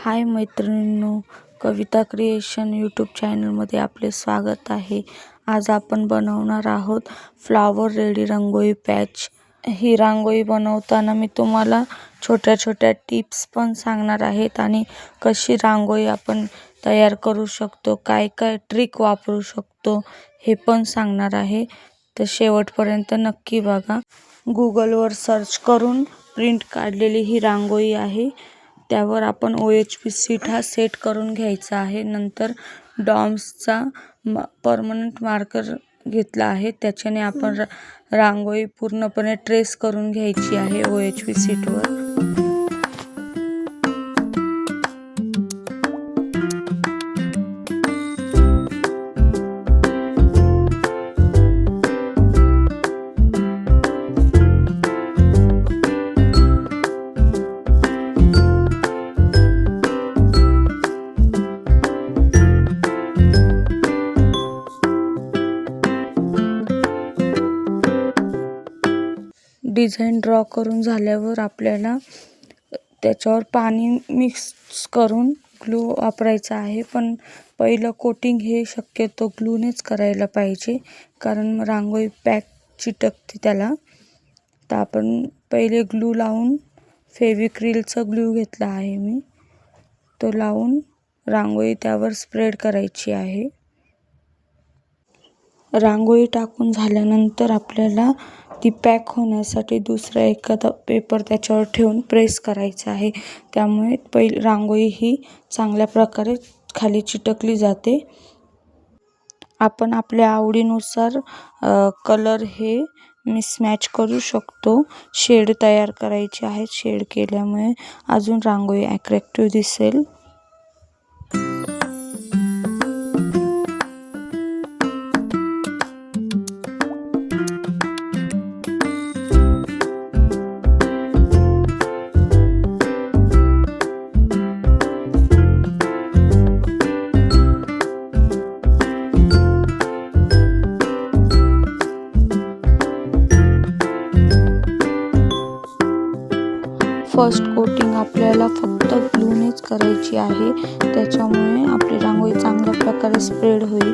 हाय मैत्रिणींनो, कविता creation YouTube चॅनलमध्ये आपले स्वागत आहे। आज आपण बनवणार आहोत फ्लावर रेडी रांगोळी पॅच। ही रांगोळी बनवताना मी तुम्हाला छोट्या छोट्या टिप्स पण सांगणार आहेत आणि कशी रांगोळी आपण तयार करू शकतो, काय काय ट्रिक वापरू शकतो हे पण सांगणार आहे। तर शेवटपर्यंत नक्की बघा। गूगलवर सर्च करून प्रिंट काढलेली ही रांगोळी आहे। त्यावर आपण OHP शीट हा सेट करून घ्यायचा आहे। नंतर डॉम्सचा परमनंट मार्कर घेतला आहे, त्याच्याने आपण रांगोळी पूर्णपणे ट्रेस करून घ्यायची आहे OHP शीटवर। डिझाईन ड्रॉ करून झाल्यावर आपल्याला त्याच्यावर पाणी मिक्स करून ग्लू वापरायचा आहे। पण पहिलं कोटिंग हे शक्यतो ग्लूनेच करायला पाहिजे, कारण रांगोळी पॅक चिटकते त्याला। तर आपण पहिले ग्लू लावून फेविक्रिलचा ग्लू घेतला आहे मी, तो लावून रांगोळी त्यावर स्प्रेड करायची आहे। रांगोळी टाकून झाल्यानंतर आपल्याला ती पॅक होण्यासाठी दुसरा एखादा पेपर त्याच्यावर ठेवून प्रेस करायचा आहे। त्यामुळे रांगोळी ही चांगल्या प्रकारे खाली चिटकली जाते। आपण आपल्या आवडीनुसार कलर हे मिसमॅच करू शकतो। शेड तयार करायचे आहेत, शेड केल्यामुळे अजून रांगोळी अट्रॅक्टिव्ह दिसेल। फर्स्ट कोटिंग आपल्याला फक्त ग्लूनेच करायची आहे, त्याच्यामुळे आपली रांगोळी चांगल्या प्रकारे स्प्रेड होईल।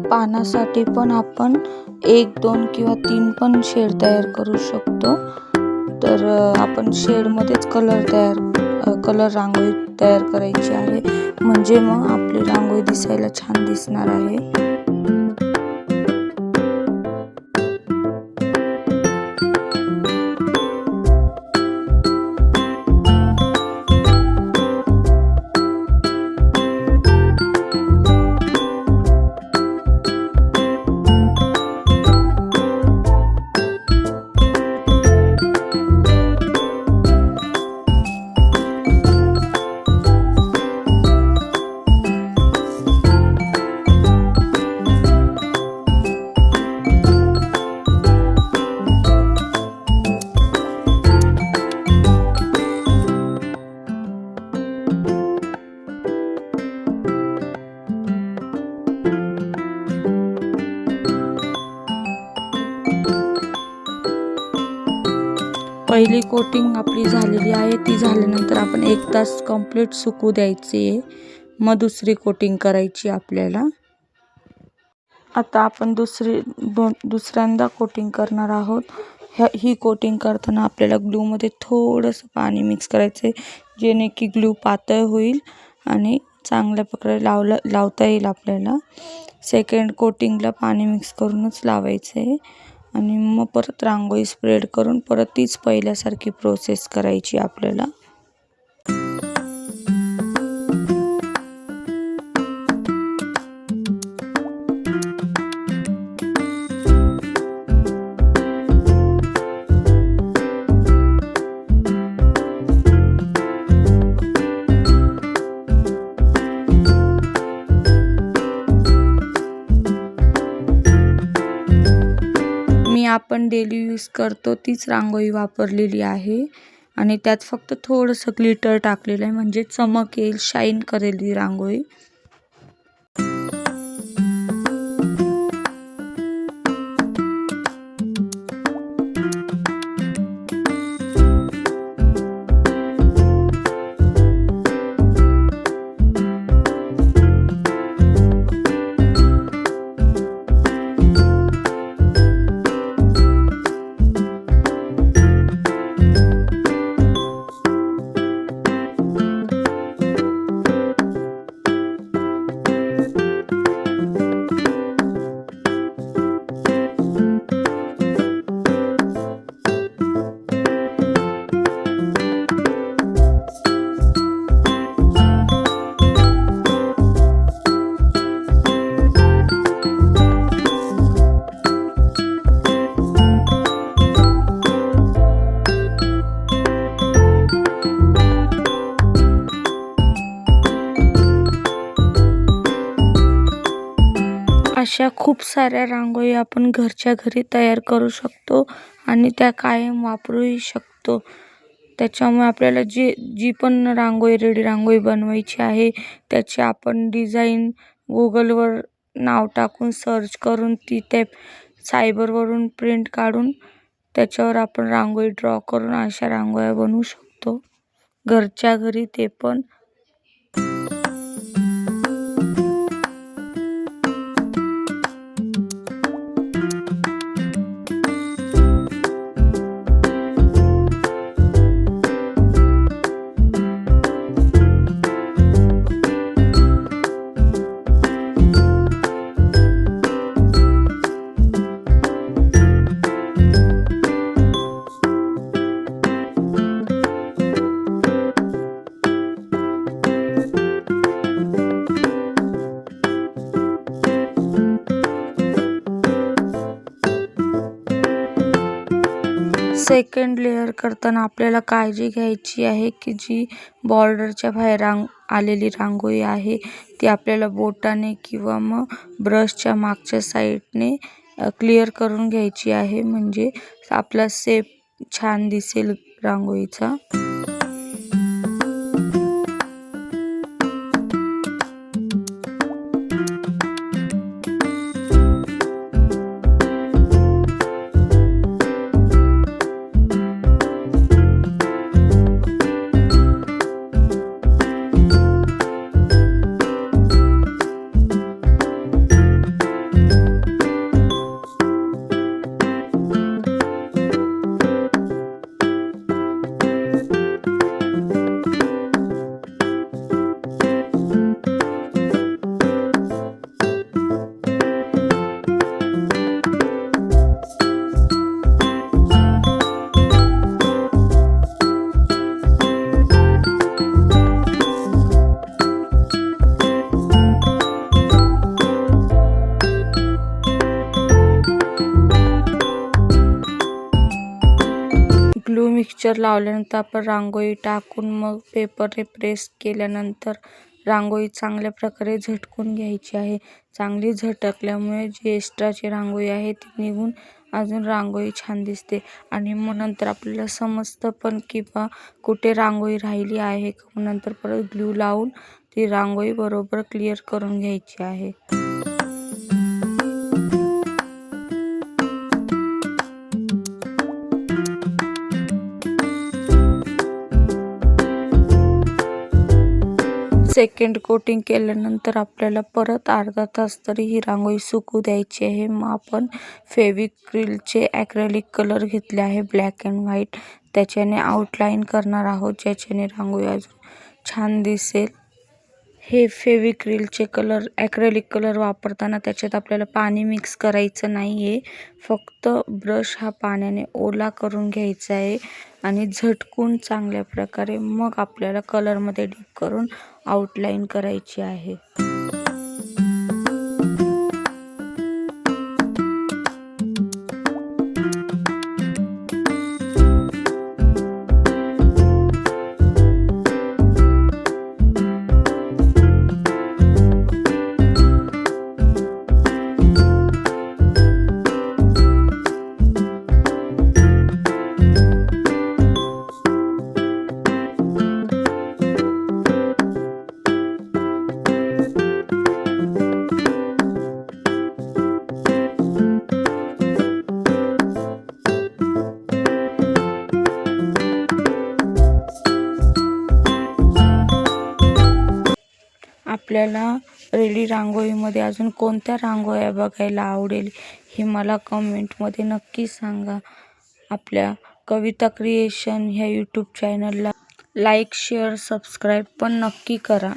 पानासाठी पण आपण 1, 2 किंवा 3 पण शेड तयार करू शकतो। तर आपण शेडमध्येच कलर रांगोळी तयार करायची आहे, म्हणजे मग आपली रांगोळी दिसायला छान दिसणार आहे। पहिली कोटिंग आपली झालेली आहे, ती झाल्यानंतर आपण 1 तास कंप्लीट सुकू द्यायची, मग दुसरी कोटिंग करायची आपल्याला। आता आपण दुसऱ्यांदा कोटिंग करणार आहोत। ही कोटिंग करताना आपल्याला ग्लूमध्ये थोडंसं पाणी मिक्स करायचं आहे, जेणे की ग्लू पातळ होईल आणि चांगल्या प्रकारे लावता येईल आपल्याला। सेकंड कोटिंगला पाणी मिक्स करूनच लावायचं आहे आणि मग परत रांगोळी स्प्रेड करून परत तीच पहिल्यासारखी प्रोसेस करायची आपल्याला। आपण डेली यूज करतो तीच रांगोळी वापरलेली आहे आणि त्यात फक्त थोडंसं ग्लिटर टाकलेलं आहे, म्हणजे चमक येईल, शाईन करेल ही रांगोळी. अशा खूप साऱ्या रांगोळी आपण घरच्या घरी तयार करू शकतो आणि त्या कायम वापरूही शकतो. त्याच्यामुळे आपल्याला जी पण रांगोळी, रेडी रांगोळी बनवायची आहे त्याची आपण डिझाईन गुगलवर नाव टाकून सर्च करून ती त्या सायबरवरून प्रिंट काढून त्याच्यावर आपण रांगोळी ड्रॉ करून अशा रांगोळ्या बनवू शकतो घरच्या घरी, ते पण. सेकंड लेअर करताना आपल्याला काळजी घ्यायची आहे की जी बॉर्डरच्या बाहेर आलेली रांगोळी आहे ती आपल्याला बोटाने किंवा मग ब्रशच्या मागच्या साईडने क्लिअर करून घ्यायची आहे, म्हणजे आपला शेप छान दिसेल रांगोळीचा. ग्लू मिक्सचर लावल्यानंतर आपण रांगोळी टाकून मग पेपरने प्रेस केल्यानंतर रांगोळी चांगल्या प्रकारे झटकून घ्यायची आहे. चांगली झटकल्यामुळे जी एक्स्ट्राची रांगोळी आहे ती निघून अजून रांगोळी छान दिसते आणि मग नंतर आपल्याला समजतं पण की बा कुठे रांगोळी राहिली आहे. नंतर परत ग्लू लावून ती रांगोळी बरोबर क्लिअर करून घ्यायची आहे. सेकंड कोटिंग केल्यानंतर आपल्याला परत अर्धा तास तरी ही रांगोळी सुकू द्यायची आहे. मग आपण फेविक्रिलचे ॲक्रेलिक कलर घेतले आहे, ब्लॅक अँड व्हाईट, त्याच्याने आउटलाईन करणार आहोत ज्याच्याने रांगोळी अजून छान दिसेल. हे फेविक्रिलचे कलर, ॲक्रेलिक कलर वापरताना त्याच्यात आपल्याला पाणी मिक्स करायचं नाही आहे, फक्त ब्रश हा पाण्याने ओला करून घ्यायचा आहे आणि झटकून चांगल्या प्रकारे मग आपल्याला कलरमध्ये डीप करून आउटलाईन करायची आहे. आपल्याला रेडी रांगोळीमध्ये अजून कोणत्या रांगोळ्या बघायला आवडेल हे मला कमेंटमध्ये नक्की सांगा. आपल्या कविता क्रिएशन ह्या यूट्यूब चॅनलला लाईक, शेअर, सबस्क्राईब पण नक्की करा.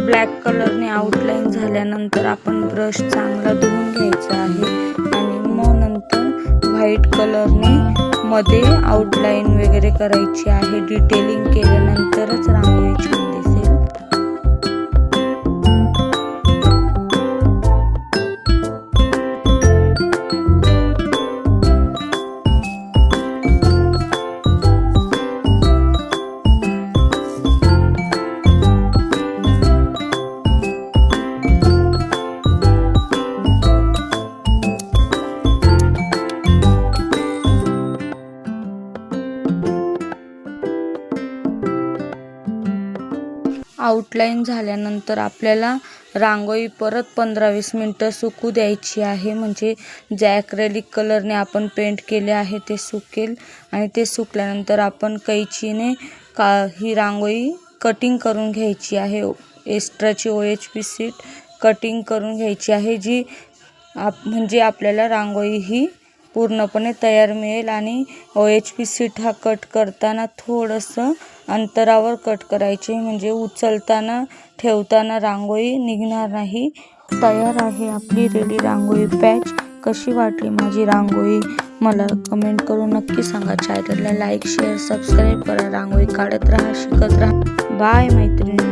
ब्लॅक कलरने आउटलाईन झाल्यानंतर आपण ब्रश चांगला धुवून घ्यायचा आहे आणि मग नंतर व्हाईट कलरने मध्ये आउटलाईन वगैरे करायची आहे. डिटेलिंग केल्यानंतरच रांगोळी छान दिसेल. आउटलाईन झाल्यानंतर आपल्याला रांगोळी परत 15-20 मिनटं सुकू द्यायची आहे, म्हणजे जे ॲक्रेलिक कलरने आपण पेंट केले आहे ते सुकेल. आणि ते सुकल्यानंतर आपण कैचीने ही रांगोळी कटिंग करून घ्यायची आहे. एक्स्ट्राची OHP शीट कटिंग करून घ्यायची आहे, जी म्हणजे आपल्याला रांगोळी ही पूर्णपणे तयार मिळेल. आणि OHP शीट हा कट करताना थोडंसं अंतरावर कट करायचे, म्हणजे उचलताना ठेवताना रांगोळी निघणार नाही. तयार आहे आपली रेडी रांगोळी पॅच. कशी वाटली माझी रांगोळी मला कमेंट करून नक्की सांगा. चॅनलला लाईक शेअर सबस्क्राईब करा. रांगोळी काढत राहा, शिकत राहा. बाय मैत्रिणी.